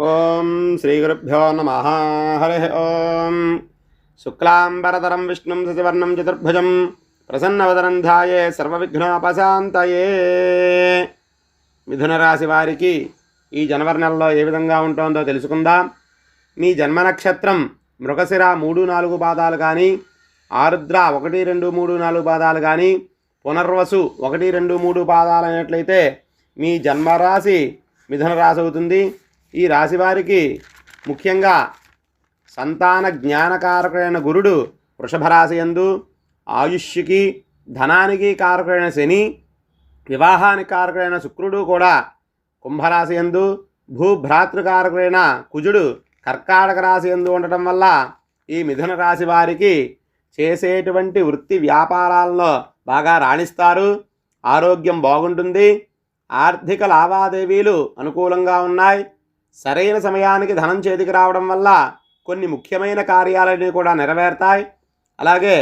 ఓం శ్రీ గురుభ్యో నమః. హరి ఓం. శుక్లాంబరధరం విష్ణుం శశివర్ణం చతుర్భుజం ప్రసన్నవదనం ధ్యాయే సర్వవిఘ్నోపశాంతయే. మిథున రాశి వారికి ఈ జనవరి నెలలో ఏ విధంగా ఉంటుందో తెలుసుకుందాం. మీ జన్మ నక్షత్రం మృగశిర 3-4 పాదాలు కానీ, ఆరుద్ర 1, 2, 3, 4 పాదాలు కానీ, పునర్వసు 1, 2, 3 పాదాలు అయినట్లయితే మీ జన్మరాశి మిథున రాశి అవుతుంది. ఈ రాశి వారికి ముఖ్యంగా సంతాన జ్ఞానకారకుడైన గురుడు వృషభ రాశి యందు, ఆయుష్కి ధనానికి కారకుడైన శని, వివాహానికి కారకుడైన శుక్రుడు కూడా కుంభరాశి యందు, భూభ్రాతృకారకుడైన కుజుడు కర్కాటక రాశి యందు ఉండటం వల్ల ఈ మిథున రాశి వారికి చేసేటువంటి వృత్తి వ్యాపారాల్లో బాగా రాణిస్తారు. ఆరోగ్యం బాగుంటుంది. ఆర్థిక లావాదేవీలు అనుకూలంగా ఉన్నాయి. సరైన సమయానికి ధనం చేతికి రావడం వల్ల కొన్ని ముఖ్యమైన కార్యాలన్నీ కూడా నెరవేరుతాయి. అలాగే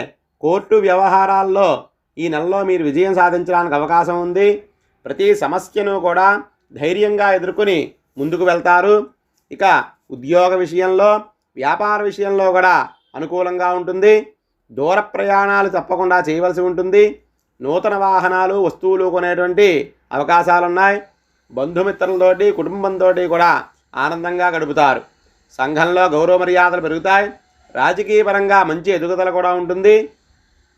కోర్టు వ్యవహారాల్లో ఈ నెలలో మీరు విజయం సాధించడానికి అవకాశం ఉంది. ప్రతి సమస్యను కూడా ధైర్యంగా ఎదుర్కొని ముందుకు వెళ్తారు. ఇక ఉద్యోగ విషయంలో, వ్యాపార విషయంలో కూడా అనుకూలంగా ఉంటుంది. దూర ప్రయాణాలు తప్పకుండా చేయవలసి ఉంటుంది. నూతన వాహనాలు, వస్తువులు కొనేటువంటి అవకాశాలున్నాయి. బంధుమిత్రులతోటి, కుటుంబంతో కూడా ఆనందంగా గడుపుతారు. సంఘంలో గౌరవ మర్యాదలు పెరుగుతాయి. రాజకీయపరంగా మంచి ఎదుగుదల కూడా ఉంటుంది.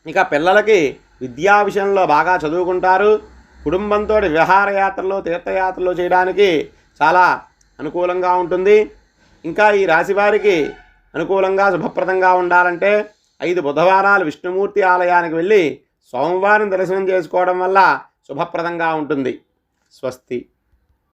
ఇక పిల్లలకి విద్యా విషయంలో బాగా చదువుకుంటారు. కుటుంబంతో విహారయాత్రలు, తీర్థయాత్రలు చేయడానికి చాలా అనుకూలంగా ఉంటుంది. ఇంకా ఈ రాశి వారికి అనుకూలంగా శుభప్రదంగా ఉండాలంటే 5 బుధవారాలు విష్ణుమూర్తి ఆలయానికి వెళ్ళి సోమవారం దర్శనం చేసుకోవడం వల్ల శుభప్రదంగా ఉంటుంది. స్వస్తి.